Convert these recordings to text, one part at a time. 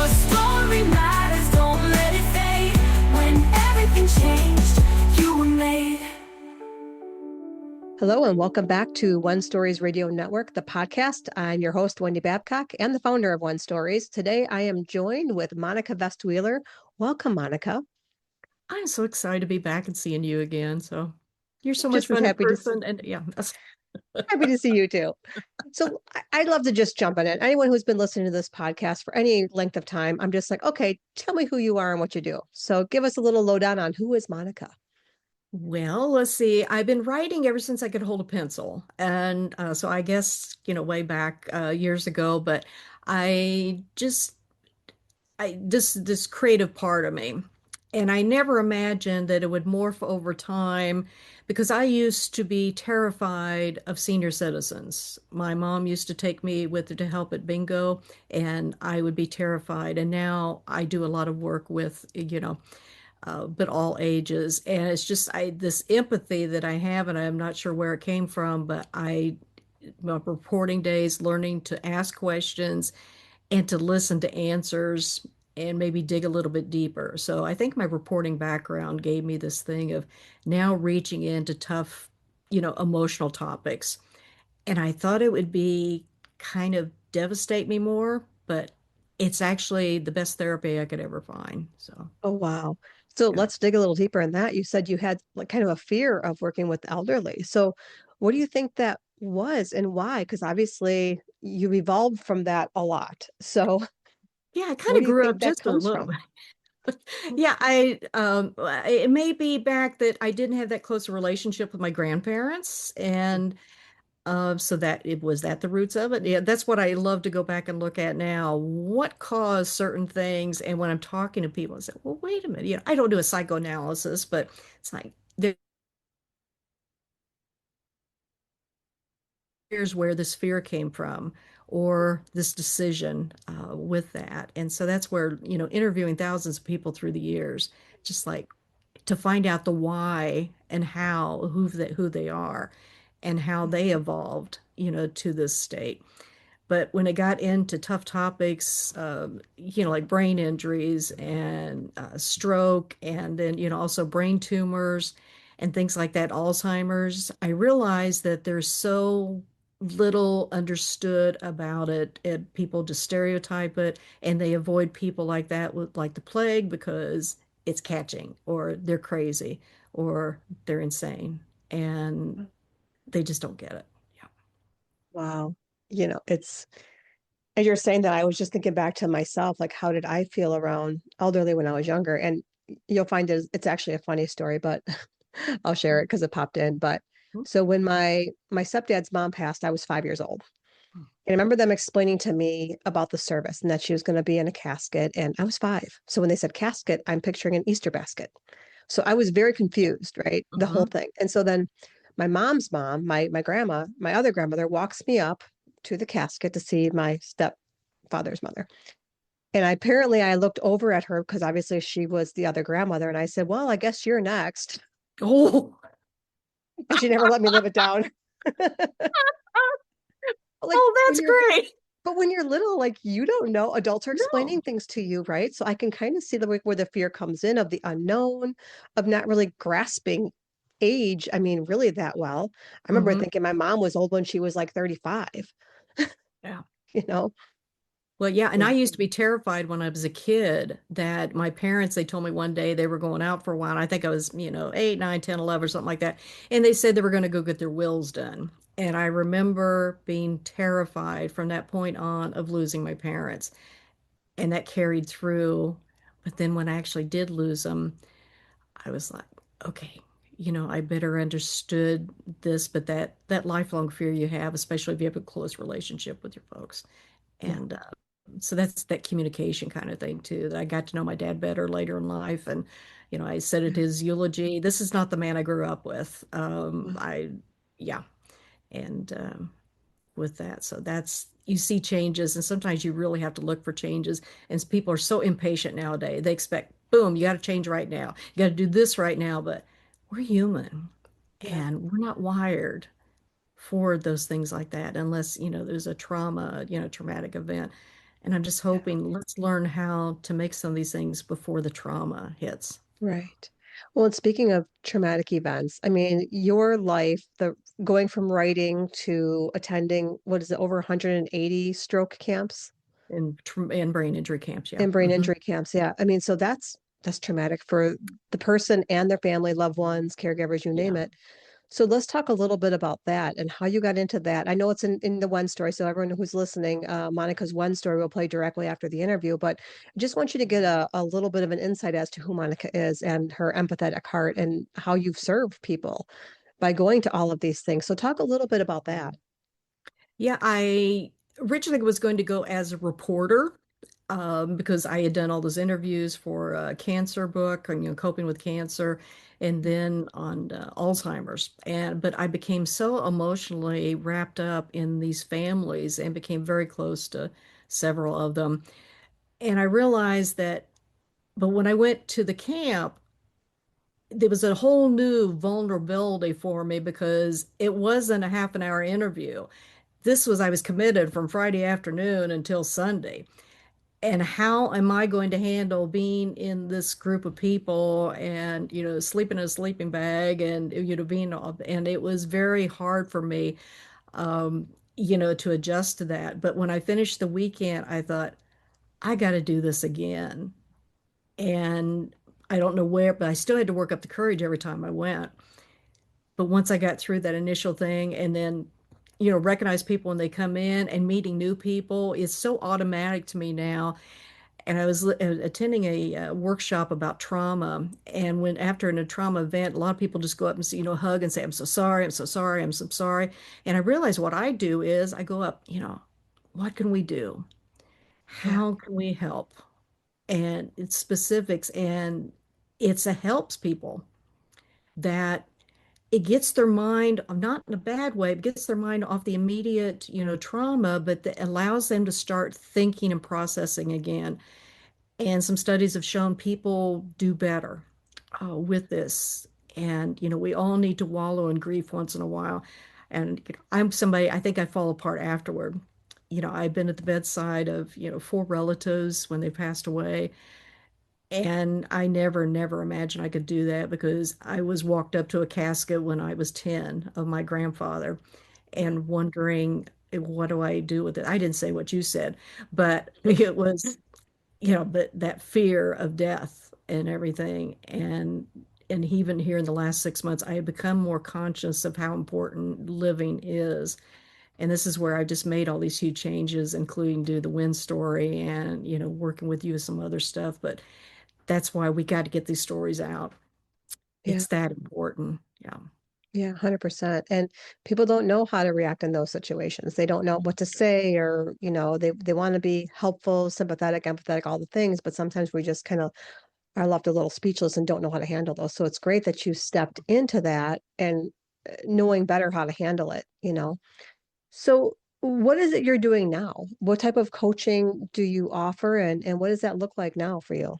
Your story matters, don't let it fade. When everything changed, you were made. Hello and welcome back to One Stories Radio Network, the podcast. I'm your host, Wendy Babcock, and the founder of One Stories. Today I am joined with Monica Vestwheeler. Welcome, Monica. I'm so excited to be back and seeing you again. So you're so much Just as fun in happy to person. And yeah, happy to see you too. So I'd love to just jump in it. Anyone who's been listening to this podcast for any length of time, I'm just like, okay, tell me who you are and what you do. So give us a little lowdown on who is Monica. well, let's see. I've been writing ever since I could hold a pencil. And so I guess, way back years ago, but I just, this creative part of me. And I never imagined that it would morph over time because I used to be terrified of senior citizens. My mom used to take me with her to help at bingo, and I would be terrified. And now I do a lot of work with, but all ages. And it's just this empathy that I have, and I'm not sure where it came from, but my reporting days, learning to ask questions and to listen to answers and maybe dig a little bit deeper. So I think my reporting background gave me this thing of now reaching into tough, emotional topics. And I thought it would be kind of devastate me more, but it's actually the best therapy I could ever find. So, Oh, wow. So yeah. let's dig a little deeper in that. You said you had like kind of a fear of working with the elderly. So what do you think that was and why? Because obviously you evolved from that a lot. So Yeah, I kind where of do you grew think up that just a comes little from? bit. Yeah, it may be back that I didn't have that close a relationship with my grandparents, and so that it was that the roots of it. Yeah, that's what I love to go back and look at now. What caused certain things? And when I'm talking to people, I say, well, wait a minute. I don't do a psychoanalysis, but it's like here's where this fear came from or this decision with that. And so that's where, interviewing thousands of people through the years, just like to find out the why and how, who they are and how they evolved, to this state. But when it got into tough topics, like brain injuries and stroke, and then, also brain tumors and things like that, Alzheimer's, I realized that there's so little understood about it, and people just stereotype it, and they avoid people like that with like the plague because it's catching, or they're crazy, or they're insane, and they just don't get it. Yeah. Wow. It's as you're saying that, I was just thinking back to myself, like how did I feel around elderly when I was younger? And you'll find it's actually a funny story, but I'll share it because it popped in. But so when my stepdad's mom passed, I was 5 years old. And I remember them explaining to me about the service and that she was going to be in a casket. And I was 5. So when they said casket, I'm picturing an Easter basket. So I was very confused, right? The whole Mhm. thing. And so then my mom's mom, my grandma, my other grandmother walks me up to the casket to see my stepfather's mother. And I looked over at her because obviously she was the other grandmother. And I said, well, I guess you're next. Oh, And she never let me live it down. Like oh, when that's you're great. But when you're little, like you don't know, adults are No. explaining things to you, right? So I can kind of see the where the fear comes in of the unknown, of not really grasping age. I mean, really that well. I remember Hmm. thinking my mom was old when she was like 35, Yeah. you know? Well, yeah, and I Yeah. used to be terrified when I was a kid that my parents, they told me one day they were going out for a while. And I think I was, 8, 9, 10, 11, or something like that. And they said they were going to go get their wills done. And I remember being terrified from that point on of losing my parents. And that carried through. But then when I actually did lose them, I was like, okay, I better understood this, but that lifelong fear you have, especially if you have a close relationship with your folks. Yeah. And so that's that communication kind of thing too, that I got to know my dad better later in life. And, I said at Yeah. his eulogy, this is not the man I grew up with. Wow. Yeah. And with that, so you see changes, and sometimes you really have to look for changes. And people are so impatient nowadays. They expect, boom, you got to change right now. You got to do this right now. But we're human, Yeah. and we're not wired for those things like that unless, there's a traumatic event. And I'm just Yeah. hoping let's learn how to make some of these things before the trauma hits. Right. Well, and speaking of traumatic events, I mean, your life, the going from writing to attending, what is it, over 180 stroke camps And brain injury camps, yeah. and brain Hmm. injury camps. Yeah. I mean, so that's traumatic for the person and their family, loved ones, caregivers, you name Yeah. it. So let's talk a little bit about that and how you got into that. I know it's in the one story, so everyone who's listening, Monica's one story will play directly after the interview, but I just want you to get a little bit of an insight as to who Monica is and her empathetic heart and how you've served people by going to all of these things. So talk a little bit about that. Yeah, I originally was going to go as a reporter because I had done all those interviews for a cancer book, and, coping with cancer, and then on Alzheimer's. But I became so emotionally wrapped up in these families and became very close to several of them. And I realized that, but when I went to the camp, there was a whole new vulnerability for me because it wasn't a half an hour interview. I was committed from Friday afternoon until Sunday. And how am I going to handle being in this group of people and, sleeping in a sleeping bag and, and it was very hard for me, to adjust to that. But when I finished the weekend, I thought, I got to do this again. And I don't know where, but I still had to work up the courage every time I went. But once I got through that initial thing and then, recognize people when they come in and meeting new people, it's so automatic to me now. And I was attending a workshop about trauma. And when after a trauma event, a lot of people just go up and, hug and say, I'm so sorry, I'm so sorry, I'm so sorry. And I realize what I do is I go up, what can we do? Yeah. How can we help? And it's specifics and it helps people that it gets their mind, not in a bad way, but gets their mind off the immediate, trauma, but that allows them to start thinking and processing again. And some studies have shown people do better with this. And, we all need to wallow in grief once in a while. And I'm somebody, I think I fall apart afterward. I've been at the bedside of, four relatives when they passed away. And I never, never imagined I could do that because I was walked up to a casket when I was 10 of my grandfather and wondering, what do I do with it? I didn't say what you said, but it was, but that fear of death and everything. And even here in the last 6 months, I have become more conscious of how important living is. And this is where I just made all these huge changes, including do the wind story and, working with you with some other stuff. But that's why we got to get these stories out. Yeah. It's that important. Yeah. Yeah, 100%. And people don't know how to react in those situations. They don't know what to say or, they want to be helpful, sympathetic, empathetic, all the things, but sometimes we just kind of are left a little speechless and don't know how to handle those. So it's great that you stepped into that and knowing better how to handle it. So what is it you're doing now? What type of coaching do you offer and what does that look like now for you?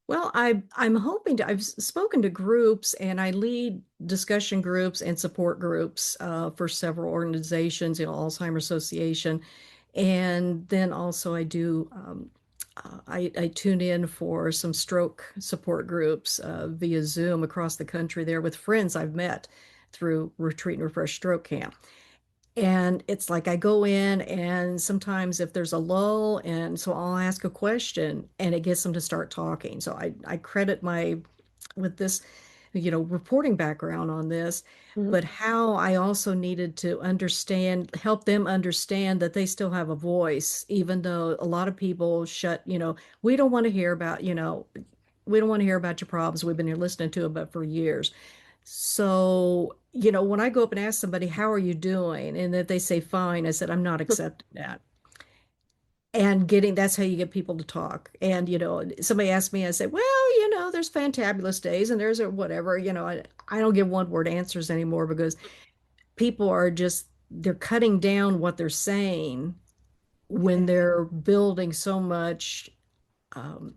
Well, I'm hoping to, I've spoken to groups and I lead discussion groups and support groups for several organizations, Alzheimer's Association. And then also I do, I tune in for some stroke support groups via Zoom across the country there with friends I've met through Retreat and Refresh Stroke Camp. And it's like I go in, and sometimes if there's a lull, and so I'll ask a question and it gets them to start talking. So I credit my with this, reporting background on this, Mhm. but how I also needed to help them understand that they still have a voice, even though a lot of people we don't want to hear about, we don't want to hear about your problems. We've been here listening to it, but for years. So, when I go up and ask somebody, how are you doing? And if they say fine, I said, I'm not accepting that. And that's how you get people to talk. And, somebody asked me, I said, well, there's fantabulous days and there's a whatever, I don't give one word answers anymore because people are they're cutting down what they're saying when Yeah. they're building so much um,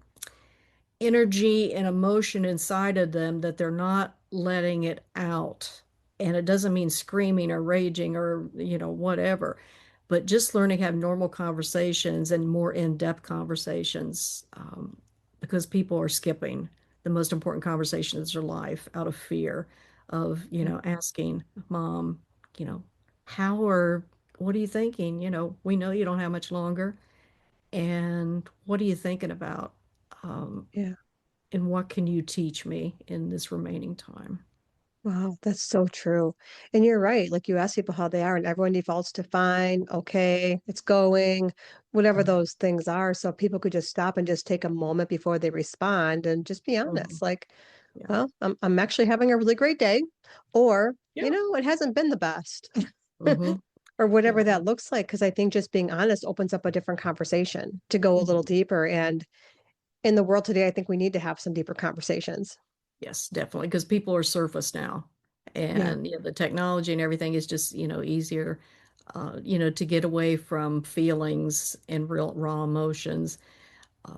energy and emotion inside of them that they're not letting it out. And it doesn't mean screaming or raging or, whatever. but just learning to have normal conversations and more in-depth conversations, because people are skipping the most important conversations of their life out of fear of, Yeah. asking mom, you know, how are, what are you thinking? We know you don't have much longer. And what are you thinking about? Um, Yeah. and what can you teach me in this remaining time? Wow, that's so true. And you're right. Like you ask people how they are, and everyone defaults to fine, okay, it's going, whatever those things are. So people could just stop and just take a moment before they respond and just be Mhm. honest. Like, Yeah. well, I'm actually having a really great day, or, Yeah. it hasn't been the best, Hmm. or whatever Yeah. that looks like. Because I think just being honest opens up a different conversation to go a little Mhm. deeper. And in the world today, I think we need to have some deeper conversations. Yes, definitely. Because people are surface now. Yeah. And the technology and everything is just, easier, to get away from feelings and real raw emotions,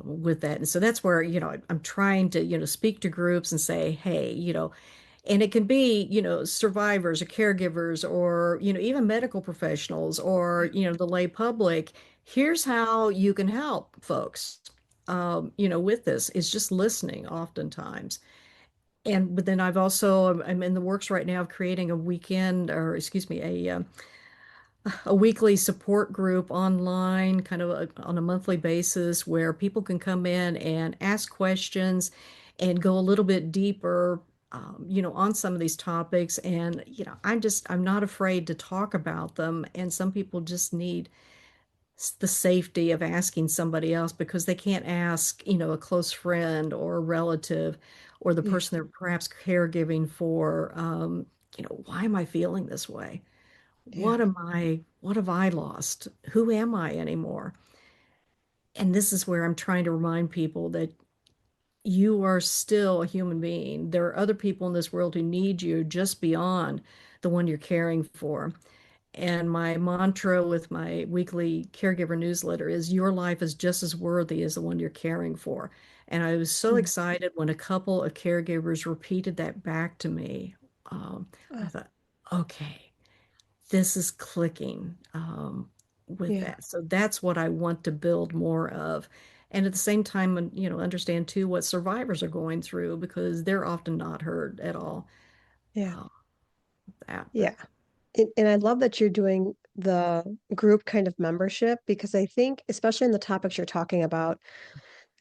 with that. And so that's where, I'm trying to, speak to groups and say, hey, and it can be, survivors or caregivers or, even medical professionals or, the lay public. Here's how you can help folks, with this. It's just listening oftentimes. And but then I'm in the works right now of creating a weekend, or excuse me, a weekly support group online, kind of on a monthly basis, where people can come in and ask questions and go a little bit deeper, on some of these topics. And, I'm not afraid to talk about them. And some people just need the safety of asking somebody else because they can't ask, a close friend or a relative or the Yeah. person they're perhaps caregiving for, why am I feeling this way? Yeah. What have I lost? Who am I anymore? And this is where I'm trying to remind people that you are still a human being. There are other people in this world who need you just beyond the one you're caring for. And my mantra with my weekly caregiver newsletter is your life is just as worthy as the one you're caring for. And I was so Mm. excited when a couple of caregivers repeated that back to me. I Oh, thought, okay, this is clicking, with yeah. that. So that's what I want to build more of. And at the same time, understand too what survivors are going through because they're often not heard at all. Yeah. Uh, that, but Yeah. And I love that you're doing the group kind of membership because I think, especially in the topics you're talking about,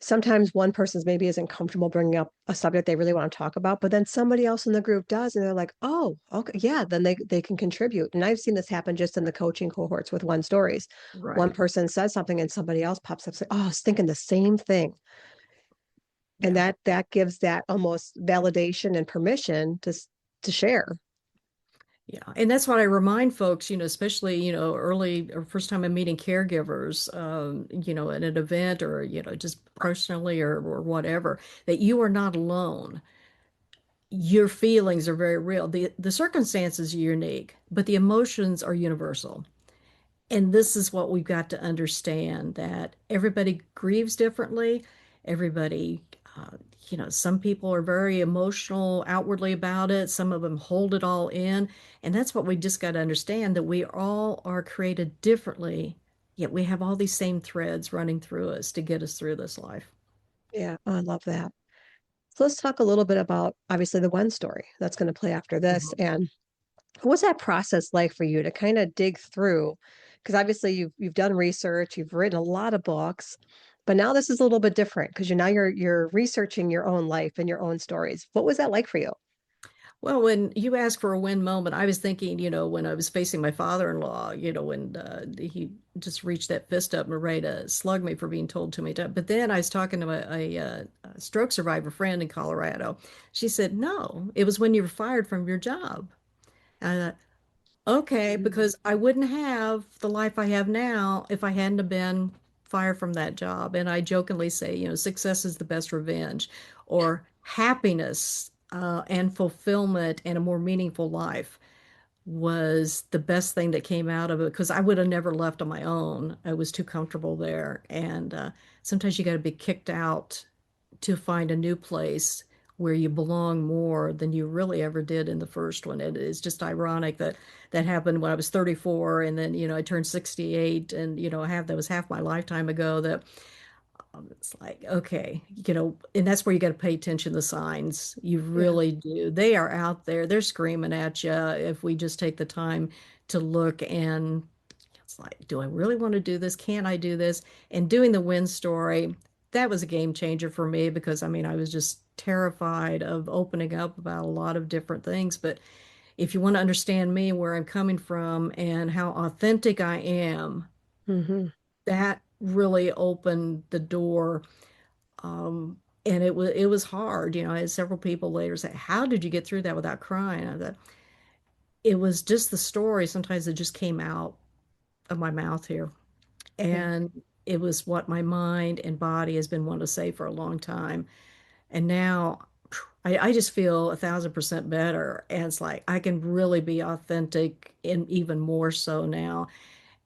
sometimes one person's maybe isn't comfortable bringing up a subject they really want to talk about, but then somebody else in the group does, and they're like, "Oh, okay, yeah," then they can contribute. And I've seen this happen just in the coaching cohorts with one stories. One right. person says something, and somebody else pops up, say, "Oh, I was thinking the same thing," and Yeah. that gives that almost validation and permission to share. Yeah, and that's what I remind folks, especially, early or first time I'm meeting caregivers, at an event or, just personally or whatever, that you are not alone. Your feelings are very real. The circumstances are unique, but the emotions are universal. And this is what we've got to understand that everybody grieves differently. Everybody, some people are very emotional outwardly about it. Some of them hold it all in. And that's what we just got to understand that we all are created differently, yet we have all these same threads running through us to get us through this life. Yeah, I love that. So let's talk a little bit about obviously the one story that's going to play after this. Mhm. And what was that process like for you to kind of dig through? Because obviously you've done research, you've written a lot of books, but now this is a little bit different because you're researching your own life and your own stories. What was that like for you? Well, when you ask for a win moment, I was thinking, when I was facing my father-in-law, when he just reached that fist up and ready to slug me for being told too many times. But then I was talking to a stroke survivor friend in Colorado. She said, no, it was when you were fired from your job. And I thought, okay, Mm. because I wouldn't have the life I have now if I hadn't have been fired from that job. And I jokingly say, success is the best revenge, or happiness, and fulfillment and a more meaningful life was the best thing that came out of it because I would have never left on my own. I was too comfortable there. And sometimes you got to be kicked out to find a new place where you belong more than you really ever did in the first one. It is just ironic that that happened when I was 34 and then, I turned 68 and, that was half my lifetime ago that it's like, okay, and that's where you got to pay attention to the signs. You Yeah. really do. They are out there. They're screaming at you if we just take the time to look and it's like, do I really want to do this? Can I do this? And doing the win story, that was a game changer for me because I mean, I was just terrified of opening up about a lot of different things. But if you want to understand me, where I'm coming from, and how authentic I am, Hmm. that really opened the door. And it was hard. I had several people later say, "How did you get through that without crying?" I thought it was just the story. Sometimes it just came out of my mouth here. Yeah. And it was what my mind and body has been wanting to say for a long time. And now I just feel 1,000% better. And it's like I can really be authentic and even more so now.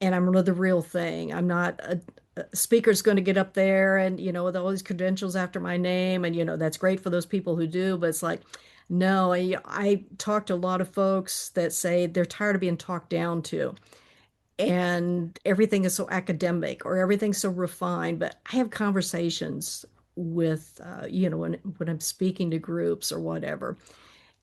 And I'm the real thing. I'm not a speaker's going to get up there and, with all these credentials after my name. And, that's great for those people who do. But it's like, no, I talk to a lot of folks that say they're tired of being talked down to and everything is so academic or everything's so refined. But I have conversations with, when I'm speaking to groups or whatever.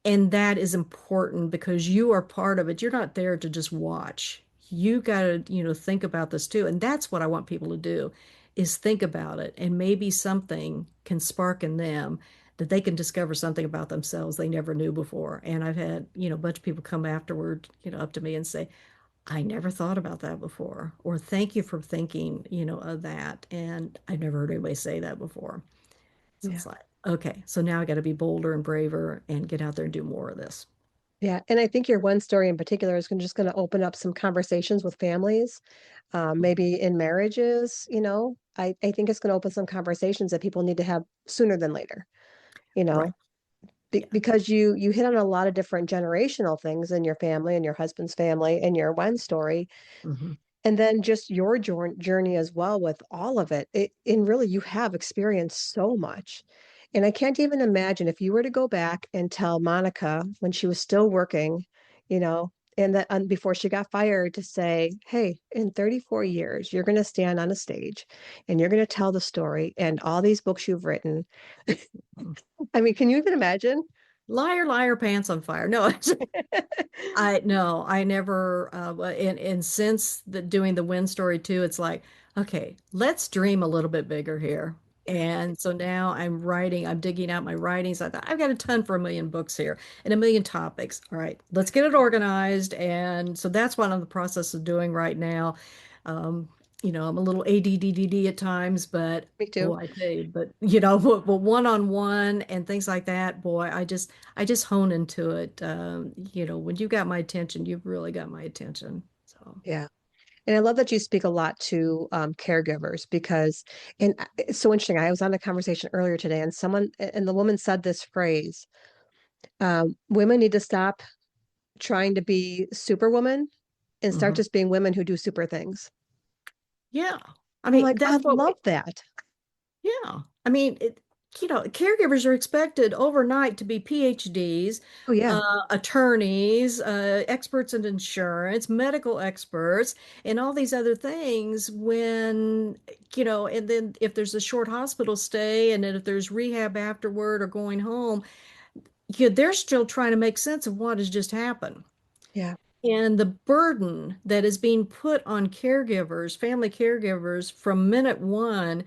And that is important because you are part of it. You're not there to just watch. You got to, think about this too. And that's what I want people to do is think about it. And maybe something can spark in them that they can discover something about themselves they never knew before. And I've had, a bunch of people come afterward, up to me and say, I never thought about that before, or thank you for thinking, of that. And I've never heard anybody say that before. So Yeah. it's like, okay, so now I got to be bolder and braver and get out there and do more of this. Yeah. And I think your one story in particular is just going to open up some conversations with families, maybe in marriages, I think it's going to open some conversations that people need to have sooner than later, you Right. know, Yeah. because you hit on a lot of different generational things in your family and your husband's family and your one story. Hmm. And then just your journey as well with all of it. And really, you have experienced so much. And I can't even imagine if you were to go back and tell Monica when she was still working, you know, and that before she got fired to say, hey, in 34 years, you're going to stand on a stage and you're going to tell the story and all these books you've written. I mean, can you even imagine? Liar, liar, pants on fire. No, I no, I never and since doing the Win story too, it's like, okay, let's dream a little bit bigger here. Yeah. And so now I'm digging out my writings. I thought I've got a ton for a million books here and a million topics. All right, let's get it organized. And so that's what I'm in the process of doing right now. Um, I'm a little ADDD at times, but Me too. boy, I tell you, but but one-on-one and things like that, boy, I just hone into it. When you got my attention, you've really got my attention. So, Yeah. And I love that you speak a lot to caregivers because, and it's so interesting. I was on a conversation earlier today, and and the woman said this phrase: "Women need to stop trying to be superwoman and start mhm. just being women who do super things." Yeah. I I'm mean, like, I that's what love we, that. yeah. I mean, caregivers are expected overnight to be PhDs, Oh yeah, attorneys, experts in insurance, medical experts, and all these other things and then if there's a short hospital stay and then if there's rehab afterward or going home, they're still trying to make sense of what has just happened. yeah, And the burden that is being put on caregivers, family caregivers from minute one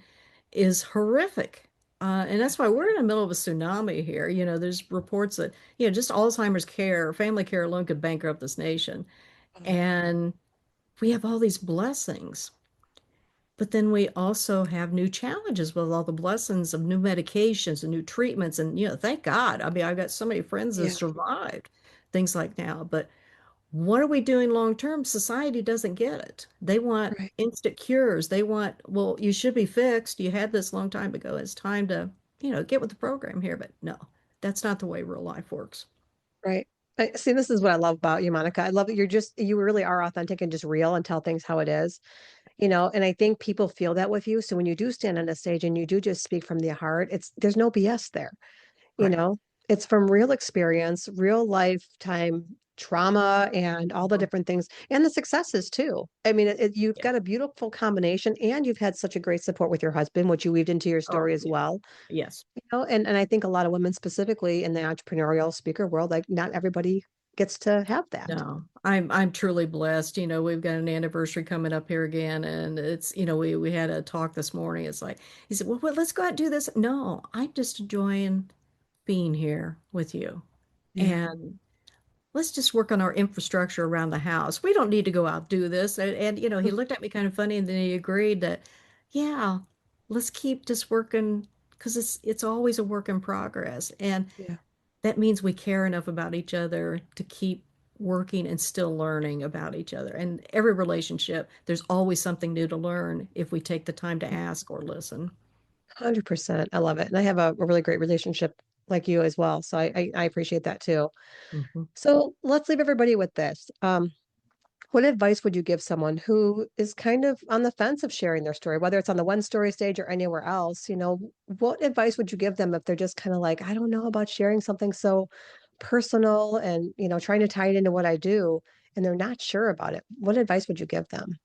is horrific. And yeah. that's why we're in the middle of a tsunami here. There's reports that, just Alzheimer's care, family care alone could bankrupt this nation. Oh, And we have all these blessings. But then we also have new challenges with all the blessings of new medications and new treatments. And, thank God. I mean, I've got so many friends that yeah, survived things like now. But what are we doing long term? Society doesn't get it. They want right, instant cures. They want, well, you should be fixed. You had this long time ago. It's time to, get with the program here. But no, that's not the way real life works. right. See, this is what I love about you, Monica. I love that you really are authentic and just real and tell things how it is. And I think people feel that with you. So when you do stand on a stage and you do just speak from the heart, there's no BS there. Right. it's from real experience, real lifetime trauma, and all the Mhm. different things, and the successes too. I mean, you've Yeah. got a beautiful combination, and you've had such a great support with your husband, which you weaved into your Oh, story as yeah. well. Yes. And I think a lot of women specifically in the entrepreneurial speaker world, like not everybody gets to have that. No, I'm truly blessed. We've got an anniversary coming up here again, and we had a talk this morning. It's like he said, "Well, let's go out and do this." No, I'm just enjoying being here with you, Yeah. and let's just work on our infrastructure around the house. We don't need to go out and do this. And he looked at me kind of funny, and then he agreed that, yeah, let's keep just working because it's always a work in progress, and Yeah. that means we care enough about each other to keep working and still learning about each other. And every relationship, there's always something new to learn if we take the time to ask or listen. 100%. I love it. And I have a really great relationship like you as well. So I appreciate that too. Mhm. So let's leave everybody with this. What advice would you give someone who is kind of on the fence of sharing their story, whether it's on the one story stage or anywhere else? What advice would you give them if they're just kind of like, I don't know about sharing something so personal and, trying to tie it into what I do and they're not sure about it? What advice would you give them?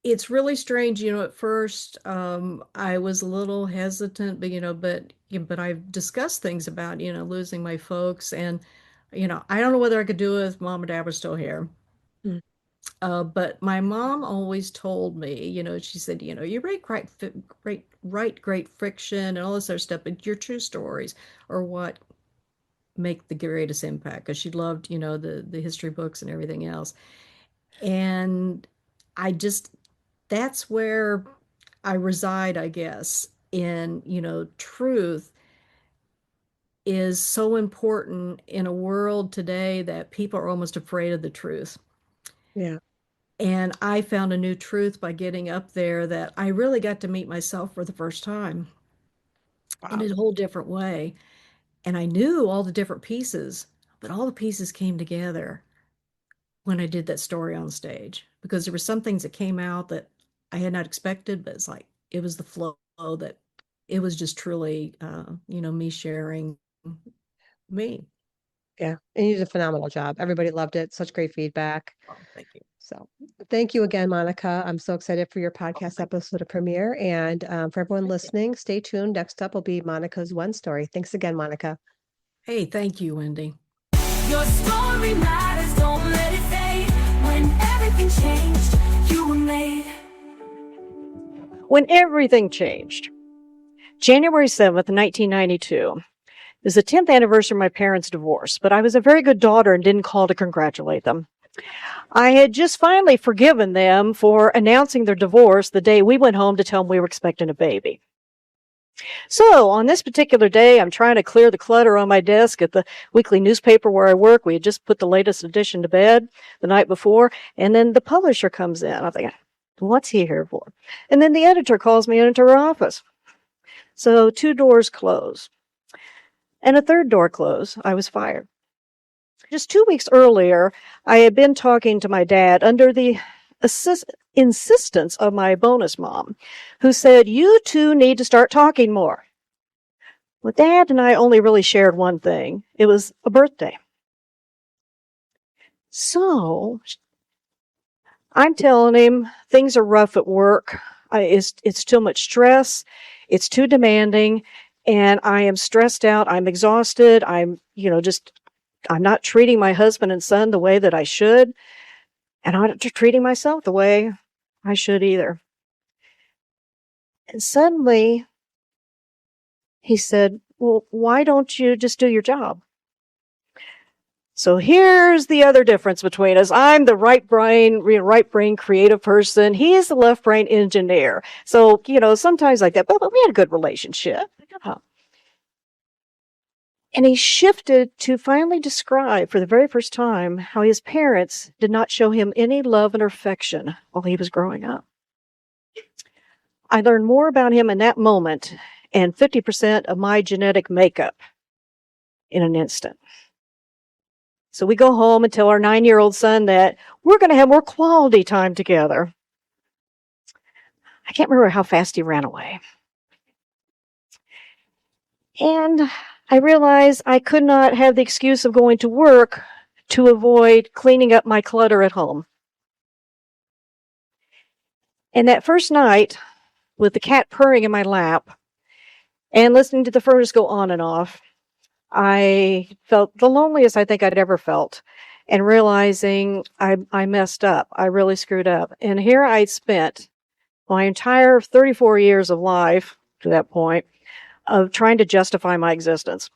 It's really strange, at first, I was a little hesitant, but I've discussed things about, losing my folks, and, I don't know whether I could do it if mom and dad were still here. Mm, But my mom always told me, she said, you write great fiction and all this other stuff, but your true stories are what make the greatest impact. Because she loved, the history books and everything else. And I just, that's where I reside, I guess, in, truth is so important in a world today that people are almost afraid of the truth. yeah. And I found a new truth by getting up there that I really got to meet myself for the first time in Wow. a whole different way. And I knew all the different pieces, but all the pieces came together when I did that story on stage because there were some things that came out that I had not expected, but it's like it was the flow that it was just truly, me sharing me. Yeah. And you did a phenomenal job. Everybody loved it. Such great feedback. Oh, thank you. So thank you again, Monica. I'm so excited for your Oh, podcast thank episode to premiere. And for everyone thank you. listening, stay tuned. Next up will be Monica's One Story. Thanks again, Monica. Hey, thank you, Wendy. Your story matters, don't let it fade. When everything changed, you were made. When everything changed. January 7th, 1992. It was the 10th anniversary of my parents' divorce, but I was a very good daughter and didn't call to congratulate them. I had just finally forgiven them for announcing their divorce the day we went home to tell them we were expecting a baby. So on this particular day, I'm trying to clear the clutter on my desk at the weekly newspaper where I work. We had just put the latest edition to bed the night before, and then the publisher comes in. I'm thinking, what's he here for? And then the editor calls me into her office. So 2 doors close. And a third door closed. I was fired. Just 2 weeks earlier, I had been talking to my dad under the insistence of my bonus mom, who said, "You two need to start talking more." Well, Dad and I only really shared one thing. It was a birthday. So I'm telling him things are rough at work. It's too much stress. It's too demanding. And I am stressed out. I'm exhausted. I'm not treating my husband and son the way that I should. And I'm not treating myself the way I should either. And suddenly he said, "Well, why don't you just do your job?" So here's the other difference between us. I'm the right brain creative person. He is the left brain engineer. So, sometimes like that, but we had a good relationship. And he shifted to finally describe for the very first time how his parents did not show him any love and affection while he was growing up. I learned more about him in that moment and 50% of my genetic makeup in an instant. So we go home and tell our 9-year-old son that we're going to have more quality time together. I can't remember how fast he ran away. And I realized I could not have the excuse of going to work to avoid cleaning up my clutter at home. And that first night, with the cat purring in my lap and listening to the furnace go on and off, I felt the loneliest I think I'd ever felt, and realizing I messed up. I really screwed up. And here I'd spent my entire 34 years of life to that point of trying to justify my existence.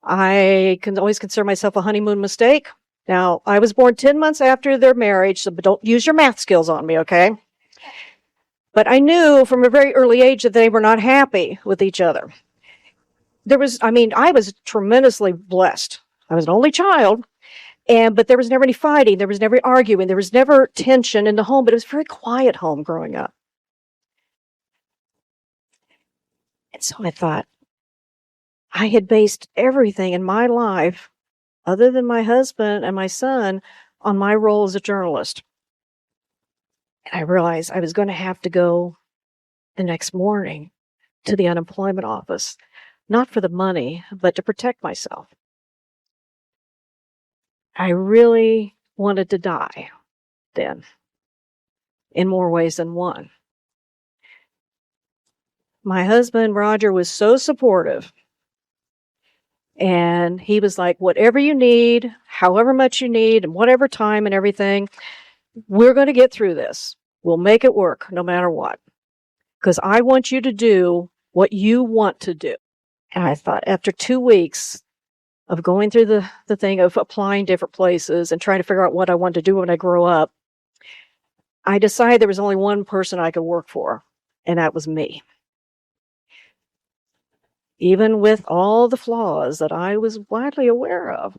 I can always consider myself a honeymoon mistake. Now, I was born 10 months after their marriage, so don't use your math skills on me, okay? But I knew from a very early age that they were not happy with each other. I was tremendously blessed. I was an only child, but there was never any fighting. There was never arguing. There was never tension in the home, but it was a very quiet home growing up. And so I thought, I had based everything in my life, other than my husband and my son, on my role as a journalist. And I realized I was going to have to go the next morning to the unemployment office, not for the money, but to protect myself. I really wanted to die then, in more ways than one. My husband, Roger, was so supportive. And he was like, whatever you need, however much you need, and whatever time and everything, we're going to get through this. We'll make it work no matter what. Because I want you to do what you want to do. And I thought, after 2 weeks of going through the thing of applying different places and trying to figure out what I want to do when I grow up, I decided there was only one person I could work for, and that was me. Even with all the flaws that I was widely aware of.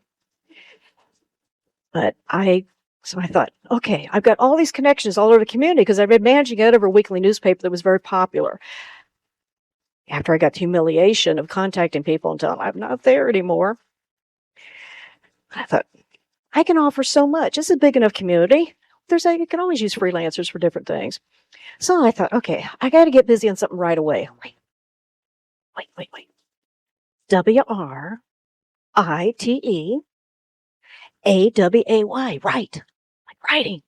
So I thought, okay, I've got all these connections all over the community because I've been managing editor of a weekly newspaper that was very popular. After I got the humiliation of contacting people and telling them I'm not there anymore, I thought, I can offer so much. It's a big enough community. You can always use freelancers for different things. So I thought, okay, I got to get busy on something right away. Wait. WRITEAWAY, right, like writing.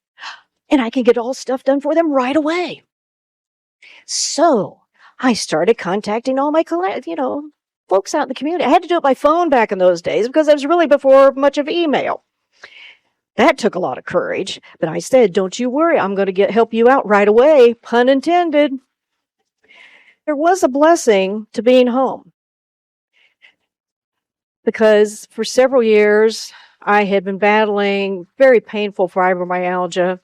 And I can get all stuff done for them right away. So I started contacting all my, folks out in the community. I had to do it by phone back in those days because it was really before much of email. That took a lot of courage, but I said, don't you worry, I'm going to help you out right away, pun intended. There was a blessing to being home. Because for several years, I had been battling very painful fibromyalgia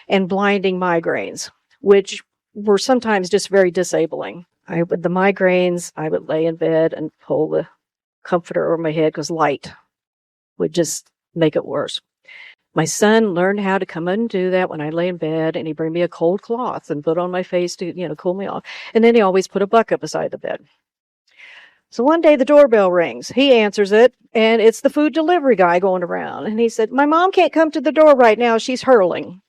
and blinding migraines, which were sometimes just very disabling. With the migraines, I would lay in bed and pull the comforter over my head because light would just make it worse. My son learned how to come in and do that when I lay in bed, and he'd bring me a cold cloth and put on my face to, cool me off. And then he always put a bucket beside the bed. So one day the doorbell rings. He answers it, and it's the food delivery guy going around. And he said, my mom can't come to the door right now. She's hurling.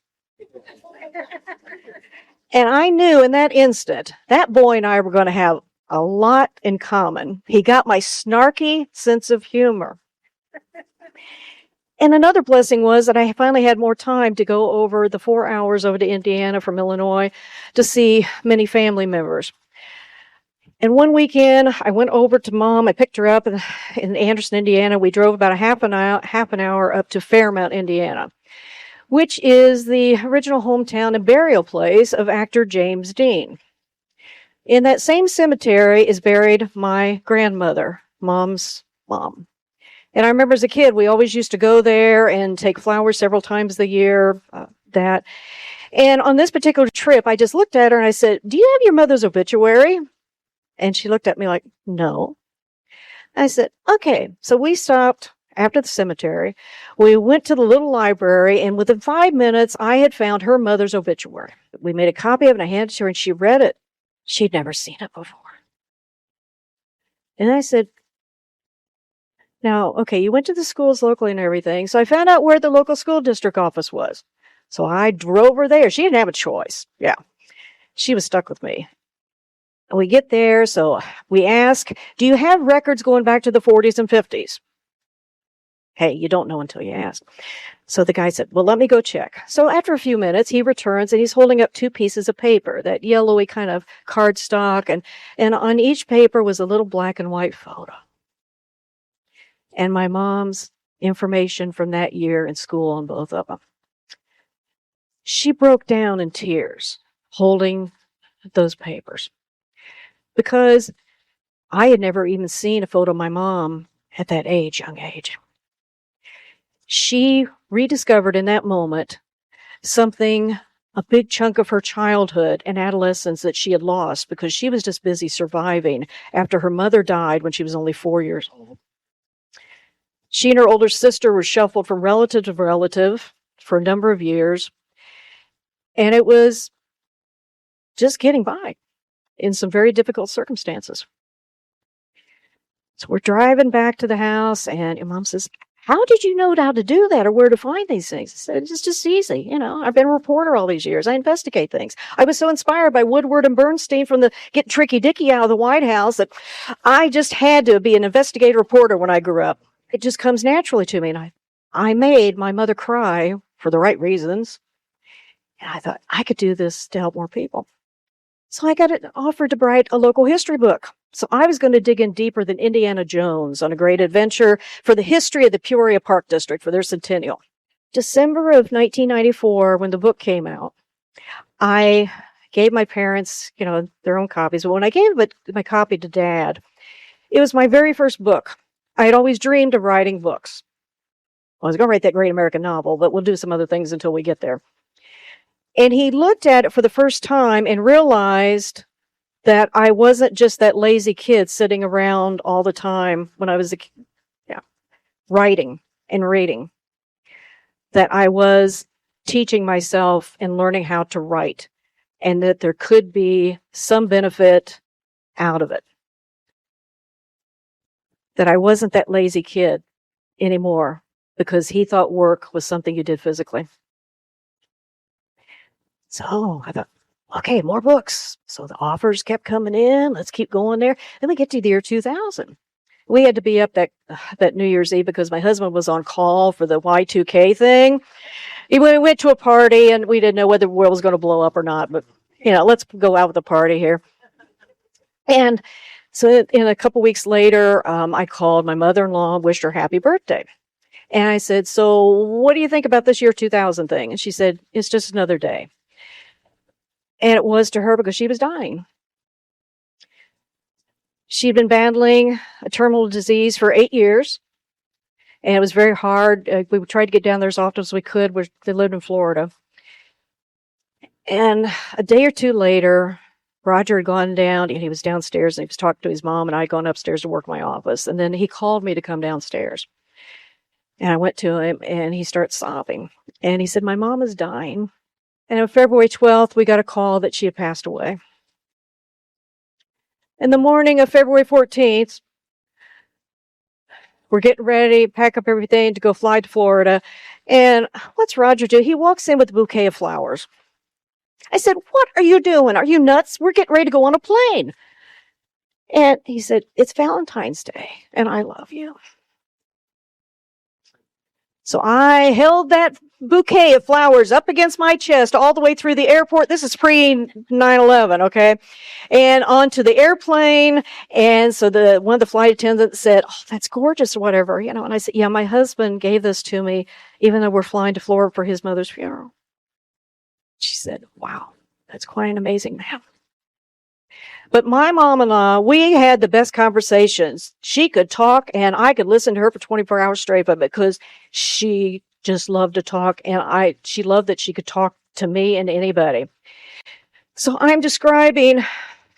And I knew in that instant, that boy and I were going to have a lot in common. He got my snarky sense of humor. And another blessing was that I finally had more time to go over the 4 hours over to Indiana from Illinois to see many family members. And one weekend, I went over to Mom. I picked her up in Anderson, Indiana. We drove about a half an hour up to Fairmount, Indiana, which is the original hometown and burial place of actor James Dean. In that same cemetery is buried my grandmother, Mom's mom. And I remember as a kid, we always used to go there and take flowers several times a year, And on this particular trip, I just looked at her and I said, do you have your mother's obituary? And she looked at me like, no. I said, okay. So we stopped after the cemetery. We went to the little library, and within 5 minutes, I had found her mother's obituary. We made a copy of it, and I handed it to her, and she read it. She'd never seen it before. And I said, now, okay, you went to the schools locally and everything. So I found out where the local school district office was. So I drove her there. She didn't have a choice. Yeah. She was stuck with me. We get there, so we ask, do you have records going back to the 40s and 50s? Hey, you don't know until you ask. So the guy said, well, let me go check. So after a few minutes, he returns and he's holding up 2 pieces of paper, that yellowy kind of cardstock, and on each paper was a little black and white photo. And my mom's information from that year in school on both of them. She broke down in tears holding those papers because I had never even seen a photo of my mom at that young age. She rediscovered in that moment something, a big chunk of her childhood and adolescence that she had lost because she was just busy surviving after her mother died when she was only 4 years old. She and her older sister were shuffled from relative to relative for a number of years, and it was just getting by in some very difficult circumstances. So we're driving back to the house, and your mom says, how did you know how to do that or where to find these things? I said, it's just easy. You know, I've been a reporter all these years. I investigate things. I was so inspired by Woodward and Bernstein from the Get Tricky Dicky out of the White House that I just had to be an investigative reporter when I grew up. It just comes naturally to me. And I made my mother cry for the right reasons. And I thought I could do this to help more people. So I got offered to write a local history book. So I was going to dig in deeper than Indiana Jones on a great adventure for the history of the Peoria Park District for their centennial. December of 1994, when the book came out, I gave my parents, their own copies. But when I gave my copy to Dad, it was my very first book. I had always dreamed of writing books. I was going to write that great American novel, but we'll do some other things until we get there. And he looked at it for the first time and realized that I wasn't just that lazy kid sitting around all the time when I was a kid, writing and reading, that I was teaching myself and learning how to write, and that there could be some benefit out of it. That I wasn't that lazy kid anymore because he thought work was something you did physically. So I thought, okay, more books. So the offers kept coming in. Let's keep going there. Then we get to the year 2000. We had to be up that New Year's Eve because my husband was on call for the Y2K thing. We went to a party and we didn't know whether the world was going to blow up or not, but let's go out with the party here. And so in a couple weeks later, I called my mother-in-law, wished her happy birthday. And I said, so what do you think about this year 2000 thing? And she said, it's just another day. And it was to her because she was dying. She'd been battling a terminal disease for 8 years. And it was very hard. We tried to get down there as often as we could. They lived in Florida. And a day or two later, Roger had gone down, and he was downstairs, and he was talking to his mom, and I had gone upstairs to work in my office. And then he called me to come downstairs. And I went to him, and he started sobbing. And he said, my mom is dying. And on February 12th, we got a call that she had passed away. In the morning of February 14th, we're getting ready, pack up everything to go fly to Florida. And what's Roger do? He walks in with a bouquet of flowers. I said, what are you doing? Are you nuts? We're getting ready to go on a plane. And he said, it's Valentine's Day, and I love you. So I held that bouquet of flowers up against my chest all the way through the airport. This is pre-9/11, okay? And onto the airplane. And so one of the flight attendants said, oh, that's gorgeous or whatever, And I said, yeah, my husband gave this to me, even though we're flying to Florida for his mother's funeral. She said, wow, that's quite an amazing man. But my mom-in-law, we had the best conversations. She could talk, and I could listen to her for 24 hours straight, but because she just loved to talk, and she loved that she could talk to me and anybody. So I'm describing,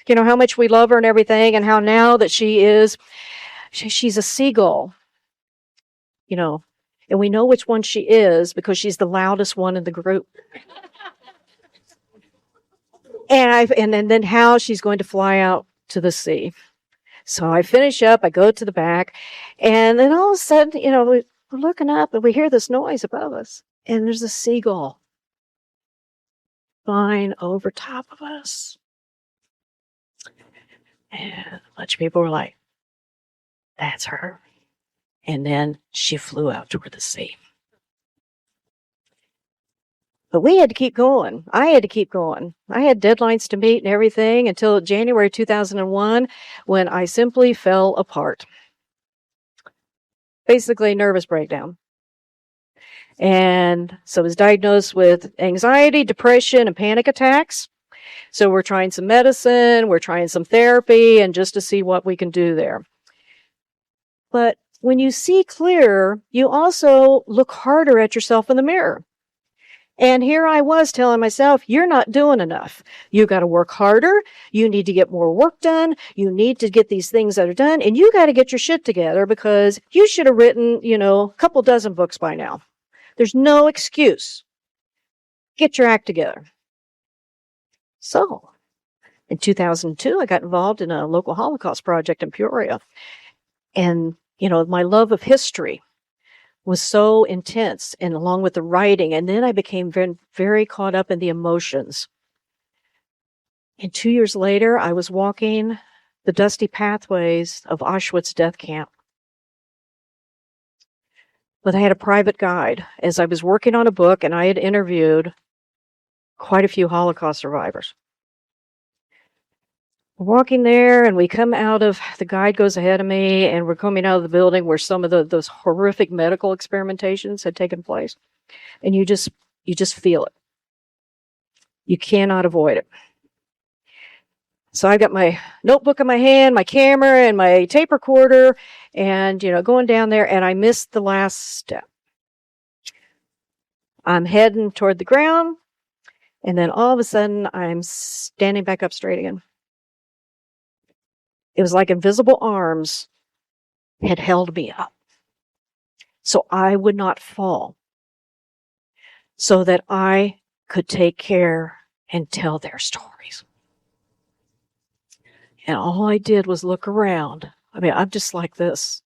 how much we love her and everything, and how now that she's a seagull, and we know which one she is because she's the loudest one in the group. And then how she's going to fly out to the sea. So I finish up, I go to the back, and then all of a sudden, we're looking up and we hear this noise above us. And there's a seagull flying over top of us. And a bunch of people were like, that's her. And then she flew out toward the sea. But we had to keep going. I had to keep going. I had deadlines to meet and everything until January 2001 when I simply fell apart. Basically, nervous breakdown. And so I was diagnosed with anxiety, depression, and panic attacks. So we're trying some medicine, we're trying some therapy, and just to see what we can do there. But when you see clear, you also look harder at yourself in the mirror. And here I was telling myself, you're not doing enough. You got to work harder. You need to get more work done. You need to get these things that are done. And you got to get your shit together because you should have written, a couple dozen books by now. There's no excuse. Get your act together. So, in 2002, I got involved in a local Holocaust project in Peoria. And, my love of history was so intense, and along with the writing. And then I became very, very caught up in the emotions. And 2 years later, I was walking the dusty pathways of Auschwitz death camp. But I had a private guide as I was working on a book, and I had interviewed quite a few Holocaust survivors. We're walking there, and we come out of, the guide goes ahead of me, and we're coming out of the building where some of those horrific medical experimentations had taken place. And you just feel it. You cannot avoid it. So I got my notebook in my hand, my camera, and my tape recorder, and, going down there, and I missed the last step. I'm heading toward the ground, and then all of a sudden, I'm standing back up straight again. It was like invisible arms had held me up so I would not fall, so that I could take care and tell their stories. And all I did was look around. I'm just like this.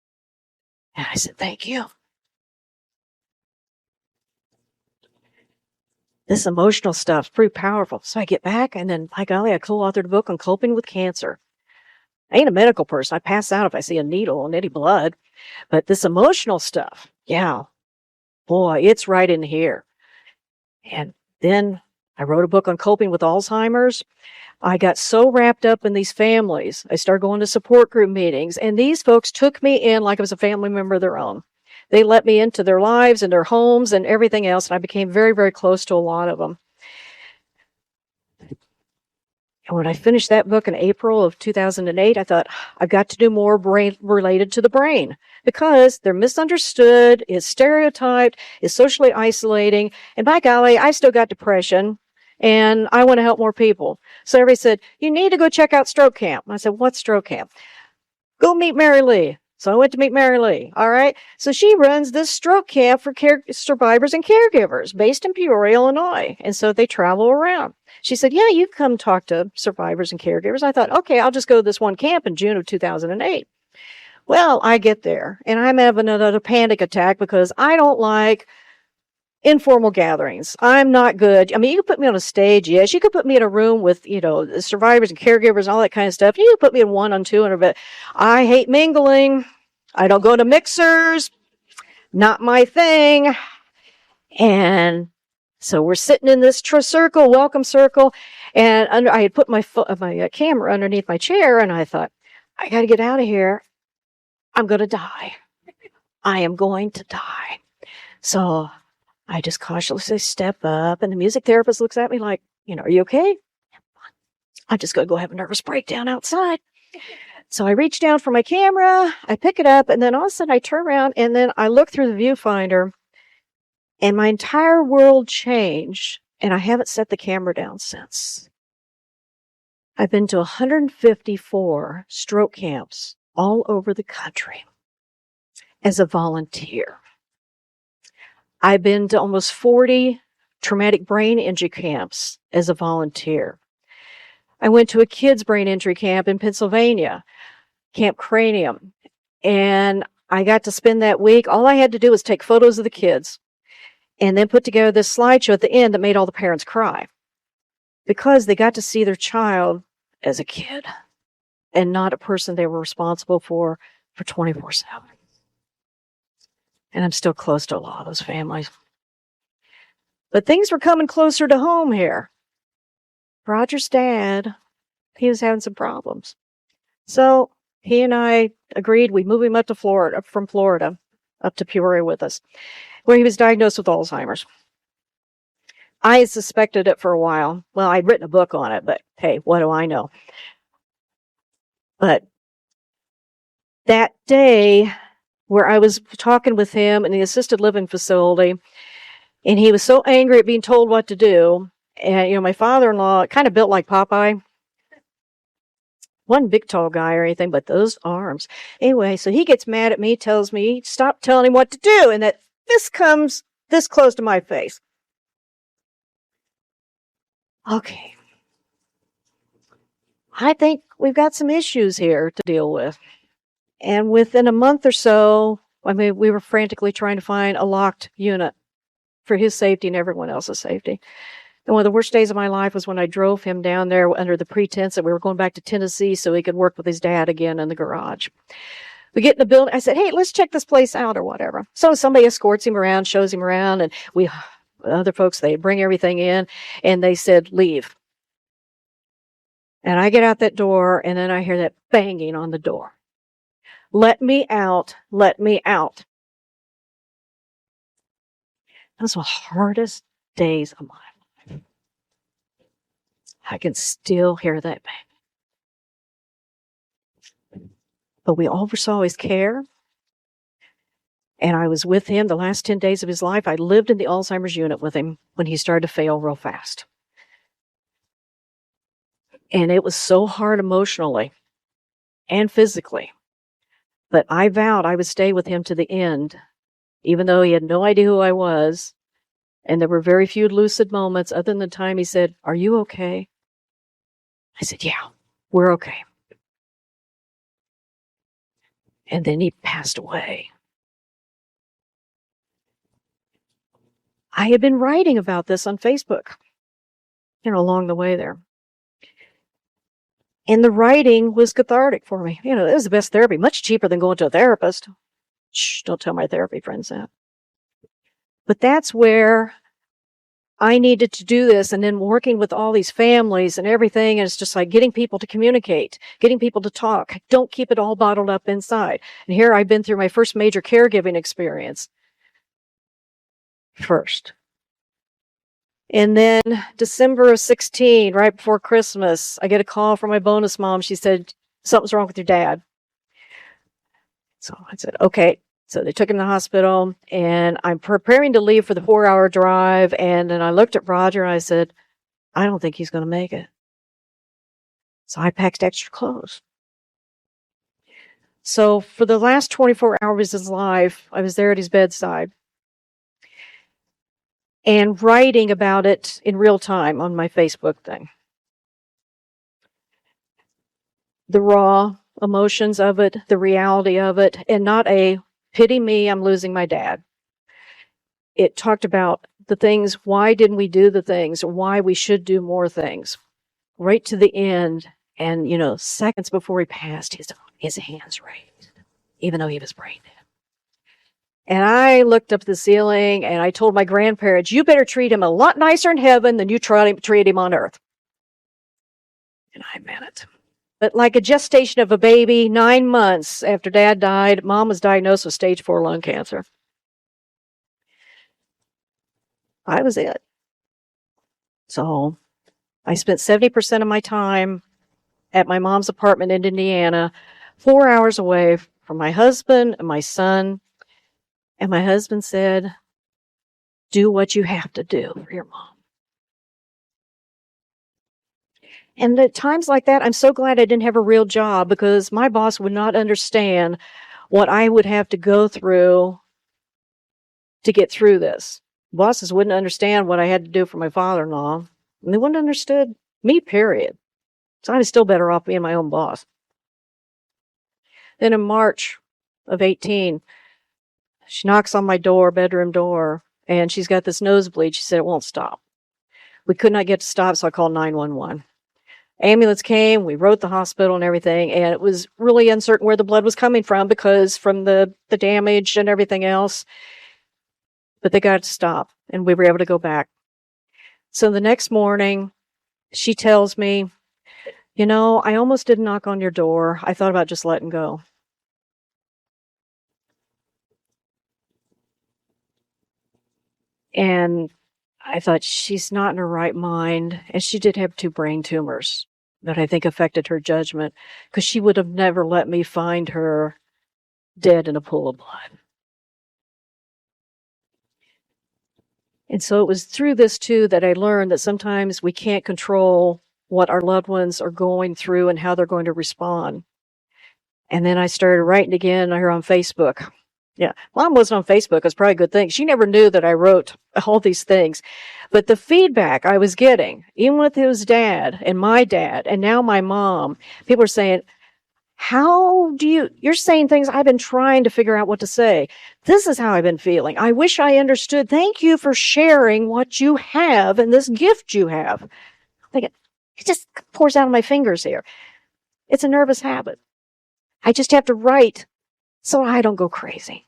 And I said, thank you. This emotional stuff's pretty powerful. So I get back, and then, by golly, I co-authored a book on coping with cancer. I ain't a medical person. I pass out if I see a needle and any blood. But this emotional stuff, yeah, boy, it's right in here. And then I wrote a book on coping with Alzheimer's. I got so wrapped up in these families. I started going to support group meetings, and these folks took me in like I was a family member of their own. They let me into their lives and their homes and everything else, and I became very, very close to a lot of them. And when I finished that book in April of 2008, I thought, I've got to do more brain related to the brain because they're misunderstood, it's stereotyped, it's socially isolating, and by golly, I still got depression, and I want to help more people. So everybody said, you need to go check out stroke camp. And I said, what's stroke camp? Go meet Mary Lee. So I went to meet Mary Lee. All right. So she runs this stroke camp for survivors and caregivers based in Peoria, Illinois. And so they travel around. She said, yeah, you come talk to survivors and caregivers. I thought, okay, I'll just go to this one camp in June of 2008. Well, I get there and I'm having another panic attack because I don't like informal gatherings. I'm not good. You could put me on a stage. Yes. You could put me in a room with, survivors and caregivers and all that kind of stuff. You could put me in 1 on 200, but I hate mingling. I don't go to mixers. Not my thing. And so we're sitting in this circle, welcome circle. And I had put my camera underneath my chair, and I thought, I got to get out of here. I'm going to die. I am going to die. So I just cautiously step up, and the music therapist looks at me like, are you okay? I'm just going to go have a nervous breakdown outside. So I reach down for my camera, I pick it up, and then all of a sudden I turn around, and then I look through the viewfinder, and my entire world changed, and I haven't set the camera down since. I've been to 154 stroke camps all over the country as a volunteer. I've been to almost 40 traumatic brain injury camps as a volunteer. I went to a kids' brain injury camp in Pennsylvania, Camp Cranium, and I got to spend that week. All I had to do was take photos of the kids and then put together this slideshow at the end that made all the parents cry because they got to see their child as a kid. and not a person they were responsible for 24/7. And I'm still close to a lot of those families. But things were coming closer to home here. Roger's dad, he was having some problems. So he and I agreed we'd move him up to Florida, from Florida up to Peoria with us, where he was diagnosed with Alzheimer's. I had suspected it for a while. Well, I'd written a book on it, but hey, what do I know? But that day where I was talking with him in the assisted living facility, and he was so angry at being told what to do. And, my father-in-law kind of built like Popeye. Wasn't a big, tall guy or anything, but those arms. Anyway, so he gets mad at me, tells me, stop telling him what to do, and that this comes this close to my face. Okay. I think we've got some issues here to deal with. And within a month or so, we were frantically trying to find a locked unit for his safety and everyone else's safety. And one of the worst days of my life was when I drove him down there under the pretense that we were going back to Tennessee so he could work with his dad again in the garage. We get in the building. I said, hey, let's check this place out or whatever. So somebody escorts him around, shows him around, and other folks, they bring everything in, and they said, leave. And I get out that door, and then I hear that banging on the door. Let me out. Let me out. Those were the hardest days of my life. I can still hear that bang. But we oversaw his care. And I was with him the last 10 days of his life. I lived in the Alzheimer's unit with him when he started to fail real fast. And it was so hard emotionally and physically. But I vowed I would stay with him to the end, even though he had no idea who I was. And there were very few lucid moments other than the time he said, are you okay? I said, yeah, we're okay. And then he passed away. I had been writing about this on Facebook, along the way there. And the writing was cathartic for me. It was the best therapy, much cheaper than going to a therapist. Shh, don't tell my therapy friends that. But that's where I needed to do this, and then working with all these families and everything, and it's just like getting people to communicate, getting people to talk. Don't keep it all bottled up inside. And here I've been through my first major caregiving experience. First. And then December of 16, right before Christmas, I get a call from my bonus mom. She said, something's wrong with your dad. So I said, okay. So they took him to the hospital, and I'm preparing to leave for the 4-hour drive. And then I looked at Roger, and I said, I don't think he's going to make it. So I packed extra clothes. So for the last 24 hours of his life, I was there at his bedside and writing about it in real time on my Facebook thing. The raw emotions of it, the reality of it, and not a pity me, I'm losing my dad. It talked about the things, why didn't we do the things, why we should do more things, right to the end. And, seconds before he passed, his hands raised, even though he was brain dead. And I looked up at the ceiling, and I told my grandparents, you better treat him a lot nicer in heaven than you treat him on earth. And I meant it. But like a gestation of a baby, 9 months after Dad died, Mom was diagnosed with stage 4 lung cancer. I was it. So I spent 70% of my time at my mom's apartment in Indiana, 4 hours away from my husband and my son. And my husband said, do what you have to do for your mom. And at times like that, I'm so glad I didn't have a real job, because my boss would not understand what I would have to go through to get through this. Bosses wouldn't understand what I had to do for my father-in-law, and they wouldn't have understood me, period. So I was still better off being my own boss. Then in March of 18, she knocks on my bedroom door, and she's got this nosebleed. She said it won't stop. We could not get to stop, so I called 911. Ambulance came, we wrote the hospital and everything, and it was really uncertain where the blood was coming from because from the damage and everything else. But they got it to stop, and we were able to go back. So the next morning, she tells me, I almost did knock on your door. I thought about just letting go. And I thought, she's not in her right mind. And she did have 2 brain tumors that I think affected her judgment, because she would have never let me find her dead in a pool of blood. And so it was through this too that I learned that sometimes we can't control what our loved ones are going through and how they're going to respond. And then I started writing again here on Facebook. Yeah, Mom wasn't on Facebook. It's probably a good thing. She never knew that I wrote all these things. But the feedback I was getting, even with his dad and my dad and now my mom, people are saying, you're saying things I've been trying to figure out what to say. This is how I've been feeling. I wish I understood. Thank you for sharing what you have and this gift you have. It just pours out of my fingers here. It's a nervous habit. I just have to write so I don't go crazy.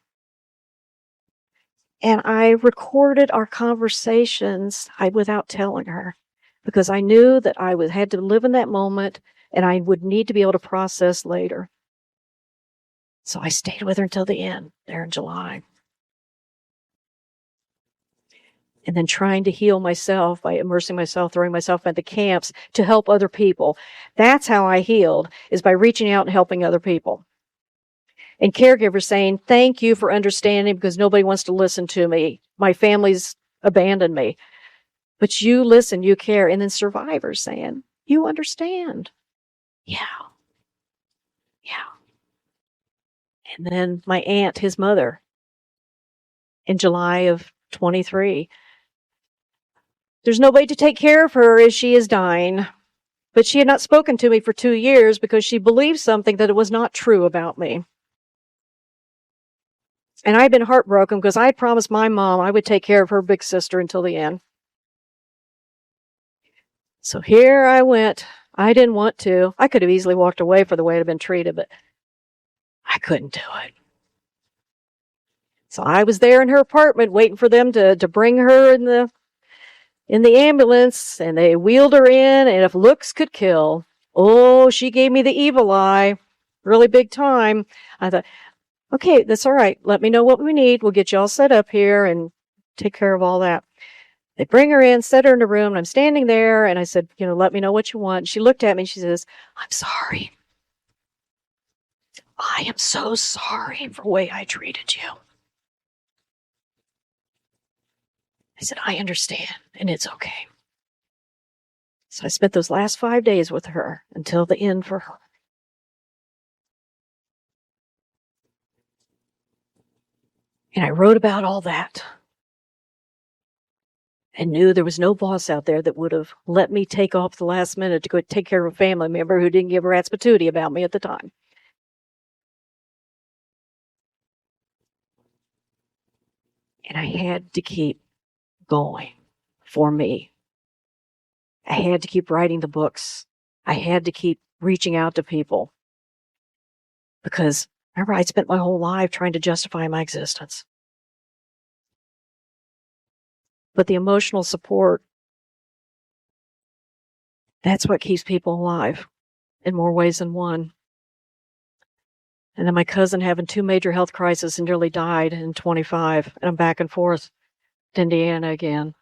And I recorded our conversations without telling her, because I knew that I had to live in that moment and I would need to be able to process later. So I stayed with her until the end, there in July. And then trying to heal myself by immersing myself, throwing myself at the camps to help other people. That's how I healed, is by reaching out and helping other people. And caregivers saying, thank you for understanding, because nobody wants to listen to me. My family's abandoned me. But you listen, you care. And then survivors saying, you understand. Yeah. And then my aunt, his mother, in July of 23, there's nobody to take care of her as she is dying. But she had not spoken to me for 2 years because she believed something that it was not true about me. And I'd been heartbroken because I had promised my mom I would take care of her big sister until the end. So here I went. I didn't want to. I could have easily walked away for the way I'd been treated, but I couldn't do it. So I was there in her apartment waiting for them to bring her in the ambulance, and they wheeled her in, and if looks could kill, she gave me the evil eye, really big time. I thought, okay, that's all right. Let me know what we need. We'll get you all set up here and take care of all that. They bring her in, set her in the room, and I'm standing there, and I said, let me know what you want. She looked at me, and she says, I'm sorry. I am so sorry for the way I treated you. I said, I understand, and it's okay. So I spent those last 5 days with her until the end for her. And I wrote about all that. And knew there was no boss out there that would have let me take off the last minute to go take care of a family member who didn't give a rat's patootie about me at the time. And I had to keep going for me. I had to keep writing the books. I had to keep reaching out to people. Because remember, I'd spent my whole life trying to justify my existence. But the emotional support, that's what keeps people alive in more ways than one. And then my cousin having 2 major health crises and nearly died in 25. And I'm back and forth to Indiana again.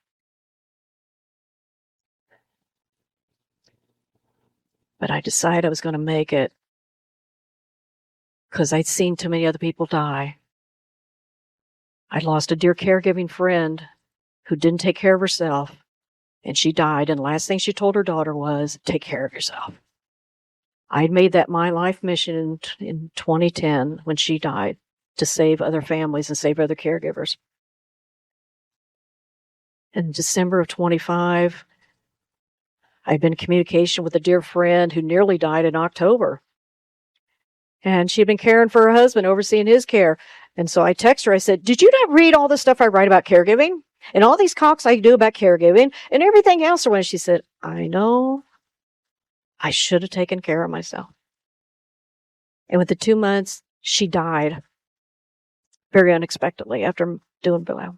But I decided I was going to make it because I'd seen too many other people die. I'd lost a dear caregiving friend who didn't take care of herself, and she died, and the last thing she told her daughter was, take care of yourself. I'd made that my life mission in 2010 when she died, to save other families and save other caregivers. In December of 25, I'd been in communication with a dear friend who nearly died in October. And she had been caring for her husband, overseeing his care. And so I texted her, I said, did you not read all the stuff I write about caregiving? And all these talks I do about caregiving and everything else. And when she said, I know. I should have taken care of myself. And within 2 months, she died very unexpectedly after doing below.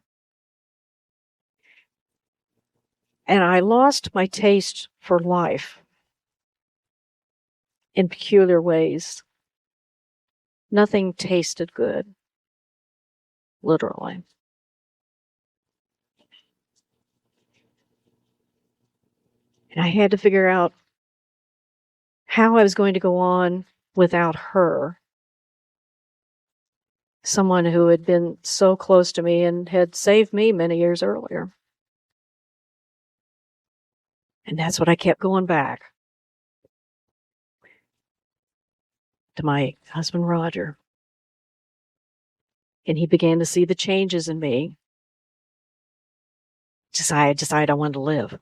And I lost my taste for life in peculiar ways. Nothing tasted good, literally. And I had to figure out how I was going to go on without her. Someone who had been so close to me and had saved me many years earlier. And that's what I kept going back to my husband, Roger. And he began to see the changes in me. I decided I wanted to live.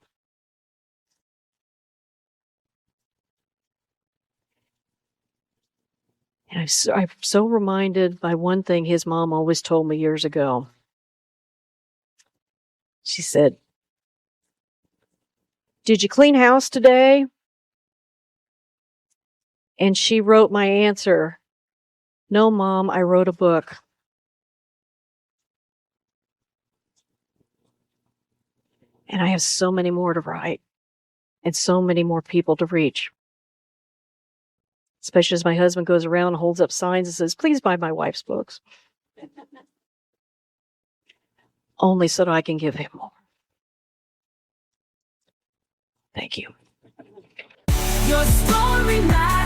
And I'm so reminded by one thing his mom always told me years ago. She said, "Did you clean house today?" And she wrote my answer, "No, Mom, I wrote a book." And I have so many more to write and so many more people to reach. Especially as my husband goes around and holds up signs and says, "Please buy my wife's books." Only so that I can give him more. Thank you. Your story matters.